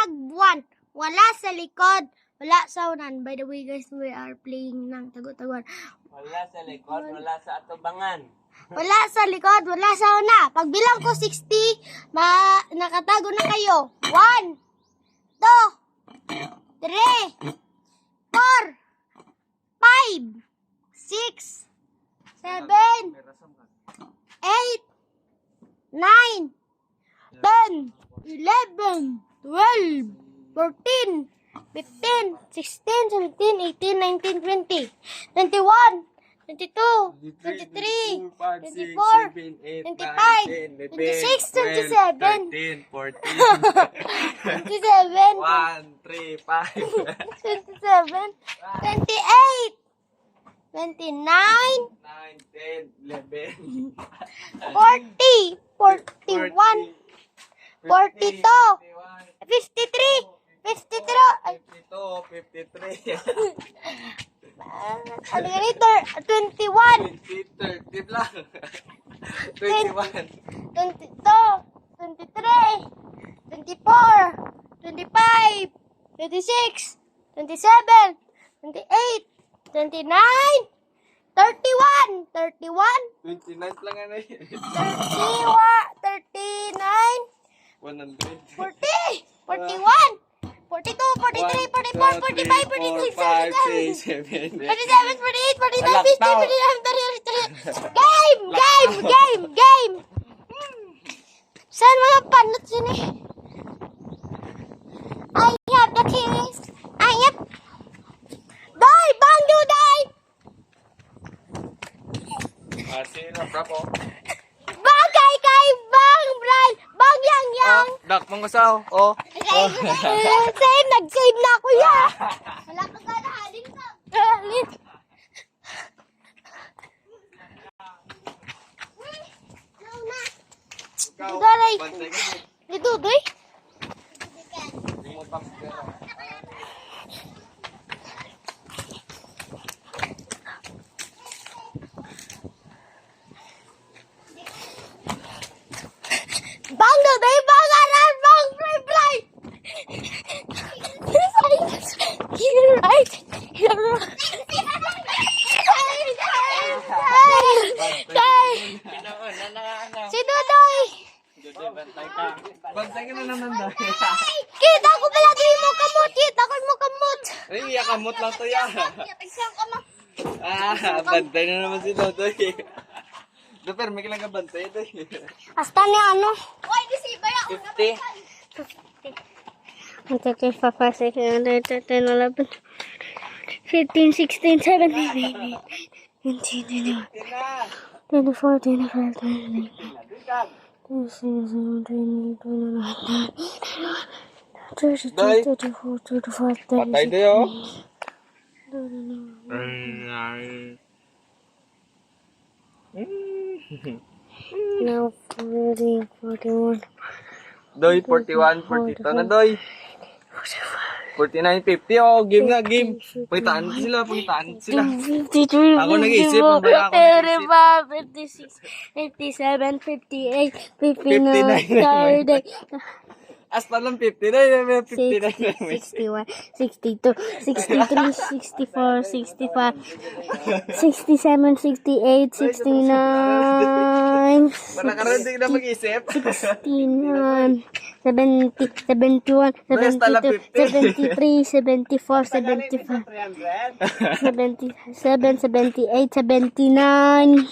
nagbuwan. Wala sa likod. Wala sa unan. By the way guys, we are playing ng tago-taguan. Wala sa likod, wala sa atubangan. Wala sa likod, wala sa una. Pag bilang ko 60, nakatago na kayo. 1, 2, 3, 4, 5, 6, 7, 8, 9, 10, 11, 12, 14, 15, 16, 17, 18, 19, 20, 21, 22, 23, 24, 25, 26, 27, 13, 14, 27, 1, 3, 5, 27, 28, 29, 9, 10, 11, 40, 41, 42, 53, 53, 52, 53, ano ganito, 21, 20, 30 lang, 21, 22, 23, 24, 25, 26, 27, 28, 29, 31, 31, 29 lang ano yun. 39, 100. 40, 41, 42, 43, 44, 45, 46, 47, 47, 48, 49, 50, 49, 30, 30. Game! Saan mga panot yun eh? I have the keys. I have... Die! Bang you die! Sino? Bravo. Bagay kay Bang Brian! Bang yang! Dak, mangusaw. Oh. Save! Nag-save na ako ya! Wala ka gana, halin ka. Halin. Daray. Dito, doy. Bang doy, bang aran, bang fly. You're right. Si Dodoy. Bantay ka na naman daw. Kita ko palagi mo kamot. Kita ko mo kamot. Ay, yakamot lang to ya. Bantay na naman si Dodoy. Doper, may kailangan bantay ito. Hasta ni ano? 50. 1, 2, 3, 4, 5, 6, 7, 8, 9, 10, 11, 15, 16, 17, 18, 19, 20, 24, 25, 26, 27, 28, 29, 30, 32, 34, 35, Patay 36, tayo. now 40, 41, Doy, 41, 42 na Doy. 49, 50. Oh, game na, game. Pakitaan sila. 53, Ako nag-iisip, ang bala ako 55, 56, 57, 58, 59, 30, Hasta lang 50 na yun. 60, 61, 62, 63, 64, 65, 67, 68, 69, Para ka rin na mag-isip. 69, 70, 71, 72, 73, 74, 75, 77, 78, 79,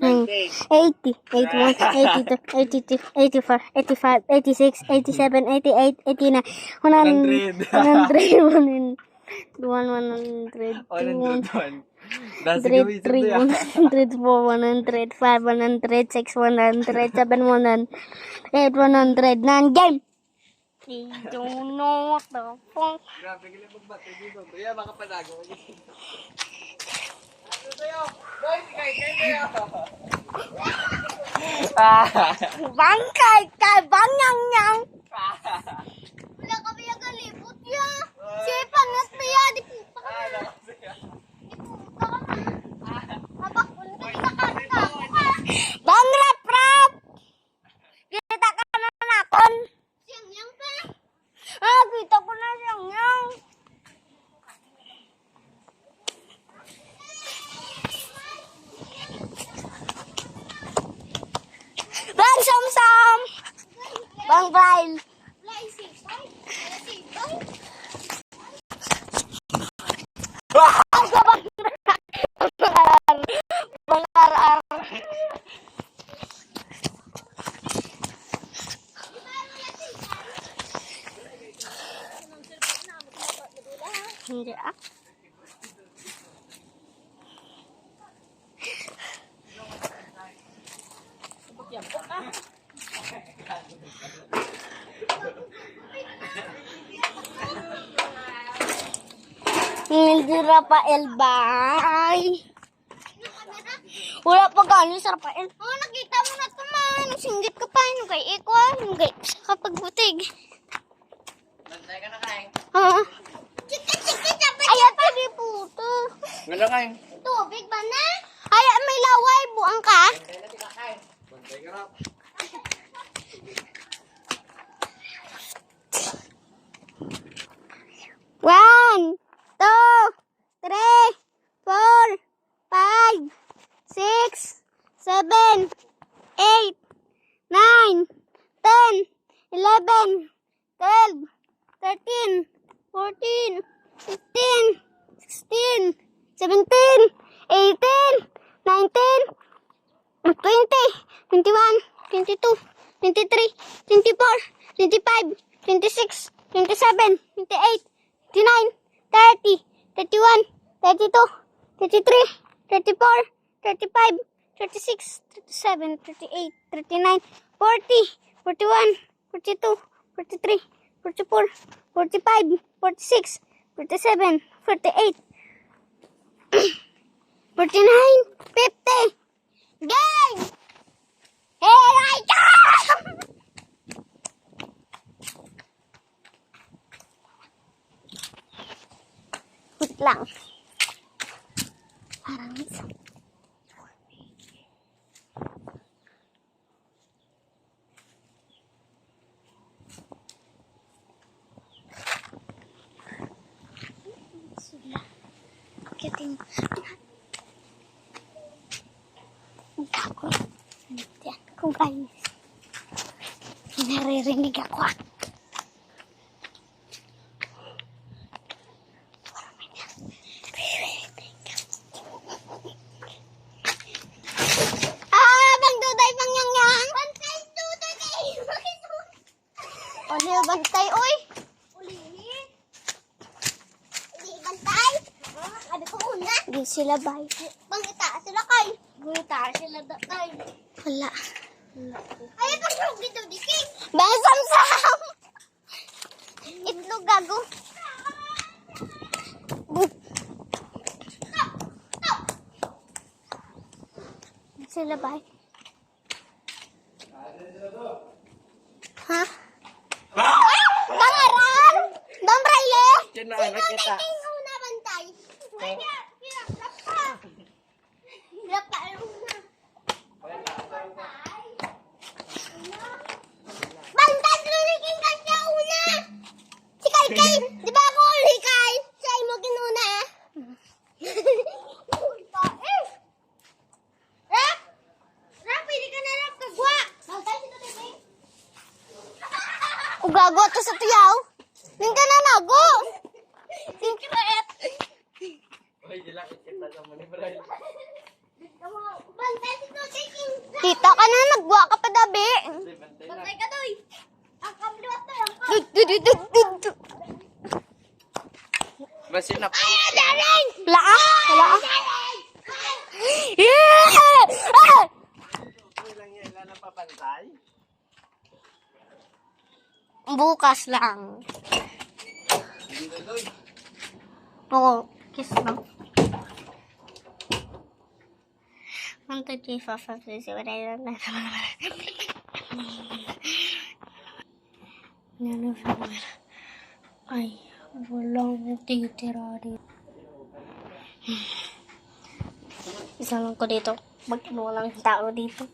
80, 81, 82, 83, 84, 85, 86, 87, 88, 89, 100, 100, 100, 100, 100, 103, 104, 105, 106, 107, 108, 109, game! I don't know what the fuck. Grabe, gila magbati dito. Kaya makapanago. Bangkay kay bangyang-yang. Wala kami yung galibot ya. Siya pangat pa ya. Di puta ka na. Di puta ka na. Habak ko na kinakanta ko ka. Bang rap-rap. Kita ka na nakon. Siyang yang pa. nakita ko na siyang yang. Bang Samsam! Bang Braille! Bang Arar! Hindi ah. Hindi Rafael bay. Wala pa galing sa Rafael. Oh, nakita mo na ito man. Singgit ka pa. Yung kay Ikwan. Yung kay kapag butig. Bantay ka na kain. Ha? Ayan pa di puto. Wala kain. Tubig ba na? Ay, may laway. Buang ka? Bantay ka na. One, two, three, four, five, six, 7, 8, 9, 10, 11, 12, 13, 14, 15, 16, 17, 18, 19, 20, 21, 22, 23, 24, 25, 26, 27, 28, 29, 30, 31, 32, 33, 34, 35, 36, 37, 38, 39, 40, 41, 42, 43, 44, 45, 46, 47, 48, 49, 50. Game! Here I come! Wait lang. Parang isa. Sila. Akitin. Ako. Yan. Kung guys. Naririnig ako. Bang Duday, Bang Yang. Bantay, Duday kayo. Uli, bantay, oy. Uli, bantay. Sabi ko una. Di sila bay. Bang itaas sila kay. Itaas sila kay. Wala. Ay, pag dito, diking. Bang Samsam. Itlog gago. Sila ba? Ha? Bangaran? Bang Braille? Yan na anak kita. Sino una bantay? Bantay, lunikin ka siya una. Si Kay, di ba ako uli Kay? Siya mo ginuna. Ugago to sa tuyaw. Ning ka na nago. Secret. Hoy, dila kita sa mo ni Bray. Kita ka na, nagwa ka pa dabi. Bantay na. ka doy. Ang kamliwat na yan. Basi na. Laa. Laa. Yeah! Ah! Uy lang yan, ilan na papantay? Bukas lang. Oo, kiss lang. 1, 2, 3, 4, 5, 6, 7, 8, 9, 10. Ay, walang titira dito. Isa lang ko dito. Walang tao dito.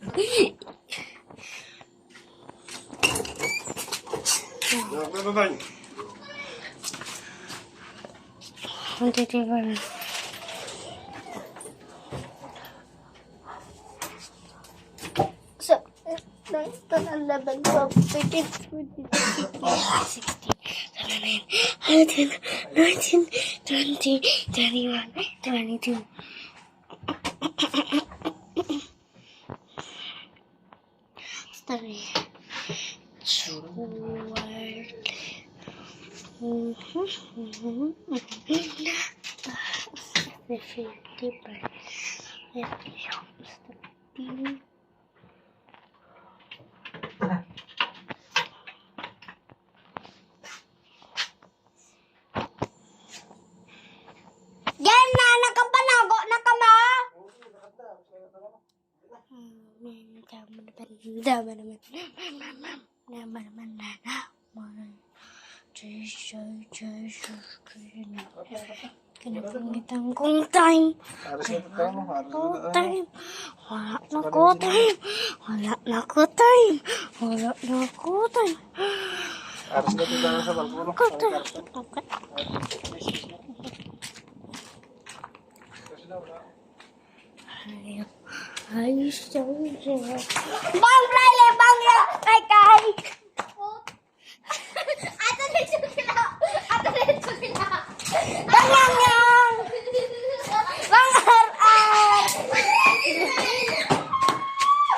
23. So, 9, 10, 11, 12, 13, 14, 16, 17, 18, 19, 21, 22. Sorry. 50. Yan na, nakapanago na ka ma. Kinapangitang kong time. Wala na ko time. Wala na ko time. Wala na ko time. Aras ka tinggal sa balkon. Okay. Ayos siya. Bang Riley! Bang Riley! Kay! Ato dito sila! Ato dito sila! Bang Yang! Bang RR!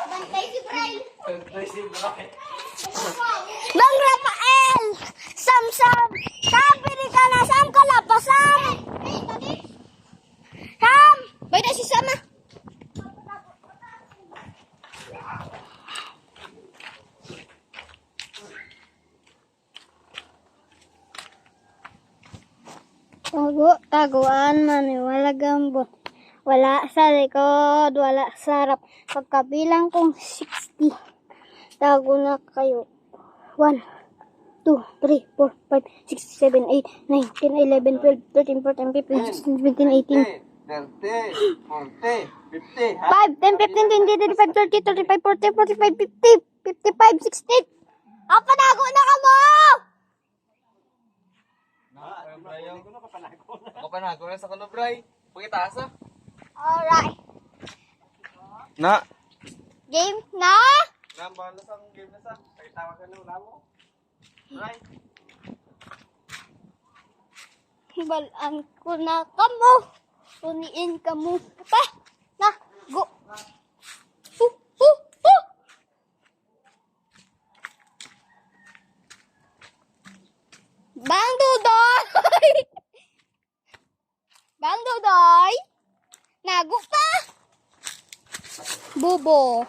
Bantay si Bray! Bang Rafael! Sam! Sabi ka na! Sam ka na pa! Sam! Sam! Bay na si Sam ah! Taguan man, wala gambot. Wala sa likod, wala sa harap. Pagkabilang kong 60, tago na kayo. 1, 2, 3, 4, 5, 6, 7, 8, 9, 10, 11, 12, 13, 14, 15, 16, 17, 18. 30, 40, 50. 5, 10, 15, 20, 25, 30, 35, 40, 45, 50, 55, 60. Panago na ka mo! Kapanago na sa kanobray. Pagkitaas ah. Alright. Na. Game na? Nambala sa game na sa. Pagkitawa ka na wala mo. Right. Balaan ko na kamo. Tuniin ka mo. Pa! Na! Go! Bang Dudoy! Bang Dudoy! Nago pa! Bobo!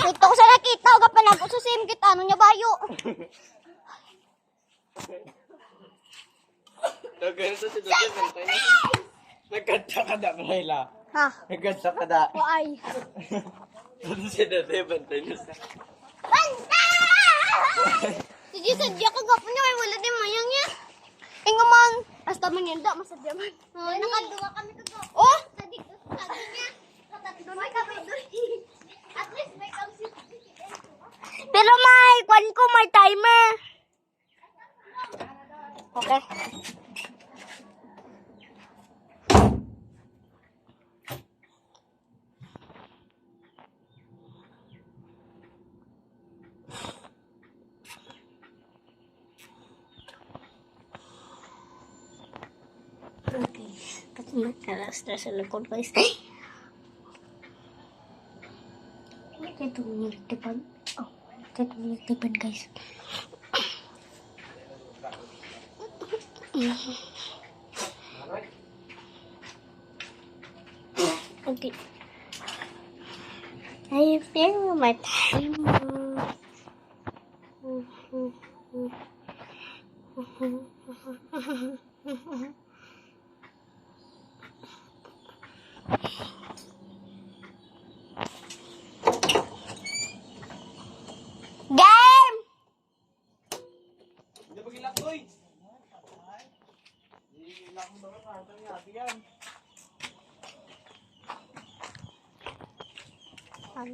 Ito sa nakita ka pa nagsusim kita ano nya bayo. Nagkanta si Dudya bantay na. Nagkanta ka da Mayla. Ha? Nagkanta ka da. Why? Dudya si Dudya bantay na sa. Banta! Sige sadya ka gapo niya may wala din mayang niya. Ingo man, hasta man yun da masadya man. Nakaduwa kami to. Oh, sadik sabi niya. Katatlo may kami doon. At least may pero may kwan ko may timer. Okay. Okay. Kasi nagka-stress sa likod guys. Ito nilitipan. Oh, ito nilitipan guys. Okay. I feel my timer.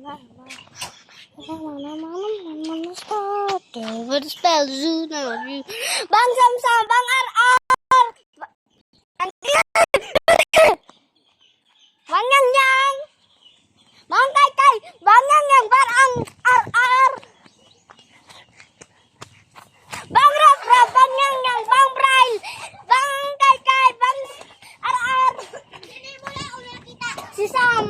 What spell zoo now? Bang Samsam, bang ar. Bang yang yang. Bang kai kai, bang yang yang, bang ar. Bang rap rap, bang yang yang, bang braille. Bang kai kai, bang ar. Ini mulai ulit kita. Si Sam.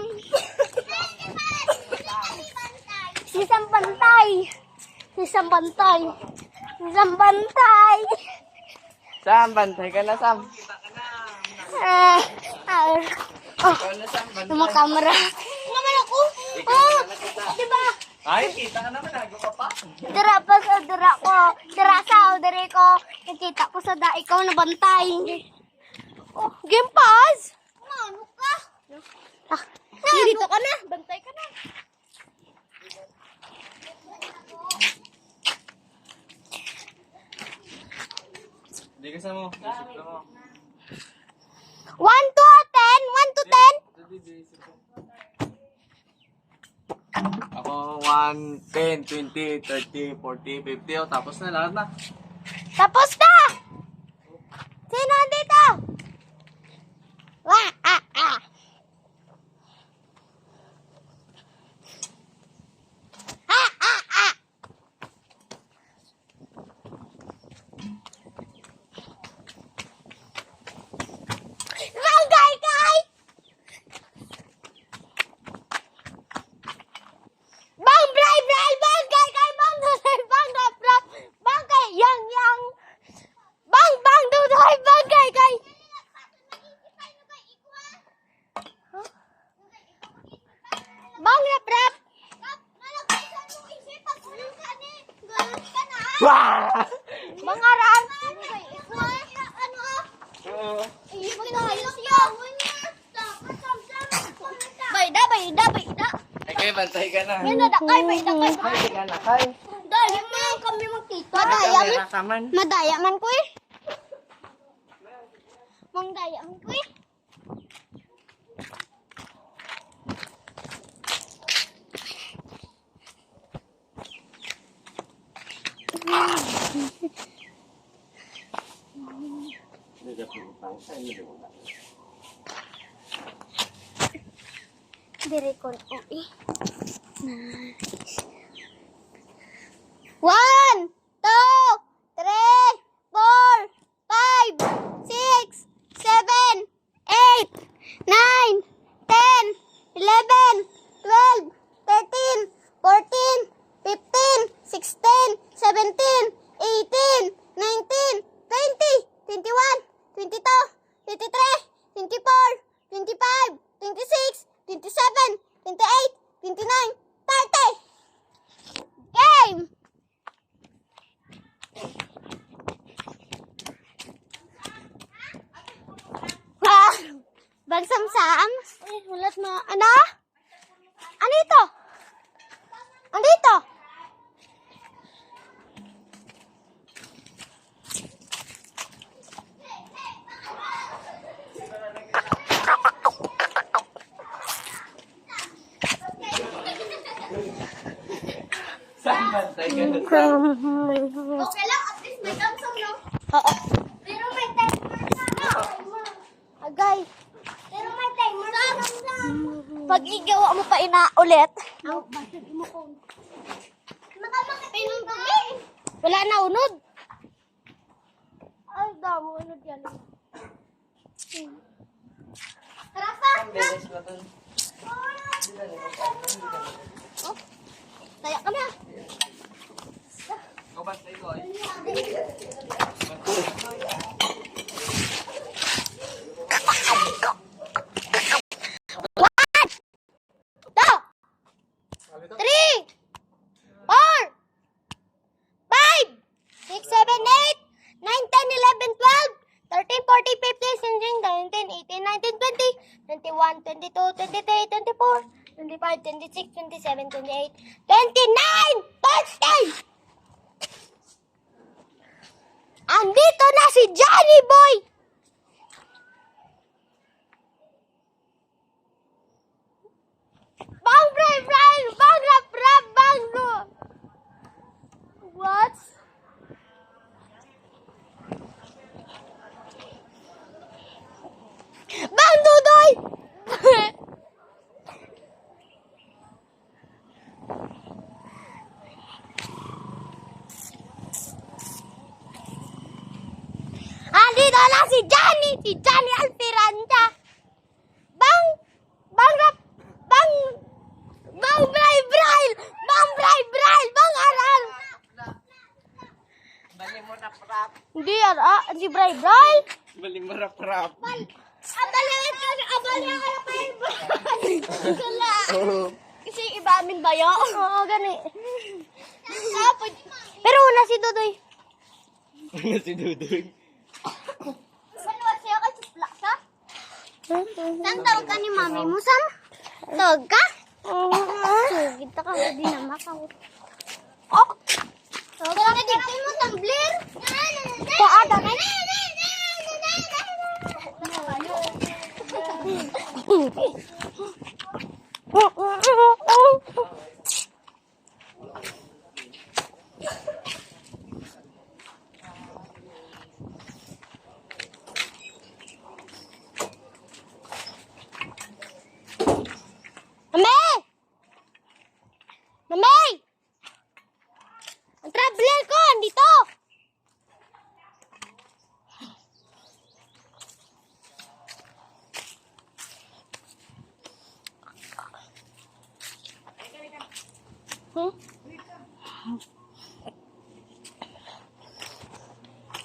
Sisam bantay. Sisam bantay. Sisam bantay. Sam, bantay ka na, Sam. Oh, Ikaw na, Sam, bantay. nama kamera. Naman ako. Oh, diba? Ay, kita ka naman, nago ka pa. Dira pa sa dira ko. Dira sa diri ko. Nakita ko sa dai ko na bantay. Oh, game pass. Ano ka? Ah, dito ka na. Bantay ka na. Hindi ka sa mo. Isip ka mo. 1 to 10. 1 to 10. Ako, 1, 10, 20, 30, 40, 50. O, tapos na lahat na. Tapos na! Sino dito? Wah, ah. Ah. Bangkay kay! Bang bray bray bangkay kay bang dudoy bang rap rap bangkay yang yang bang bang dudoy bangkay kay bang rap rap Wah! bang aran Oo. bayda Ay, kayo, bantay ka na. yan na dakay bayda kay Ay, ka na, kay. dali man kami magkita Kamera ka man. madaya man ko eh mangdaya man ko eh Diri kon oi. Nice. 1, 2, 3, 4, 5, 6, 7, 8, 9, 10, 11, 12, 13, 14, 15, 16, 17, 18, 19, 20, 21, 22, 23, 24, 25, 26, 27, 28, 29, 30. Game! Bang Samsam? Ay, hulat mo. Ano? Ano ito? Ano ito? Sam, bantay ka na. Okay lang, at least may Samsung, no? Oo. Pero may timer na. Agay. Pero may timer na. Pag igawa mo pa ulit. Ang bakit mo ko. Nakamakapin ng dumi. Wala na unod. Ay, damo unod yan. Tara pa. Ang beses na to. Oh. Taya ka na. Ikaw, bantay ko, ay. Twenty-one, 22, 23, 24, 25, 26, 27, 28, 29, 30! Andito na si Johnny Boy! Bang, bray, bray! Bang! si Johnny Alpiranda. Bang Aral. Bali mo na prap. Hindi si Bray. Bali mo na prap. Abalihan ka na Kasi iba amin ba yun? Oo, gani. Pero una si Dudoy. Ano si Dudoy? Manuwa siya ka sa sa? Saan tawag ka ni mami mo, Sam? Tawag ka? Sugid ka di na makaw. Oh! Tawag ka dito mo, tumbler. Paada ka. Mami! Ang traveler ko, andito! Hmm?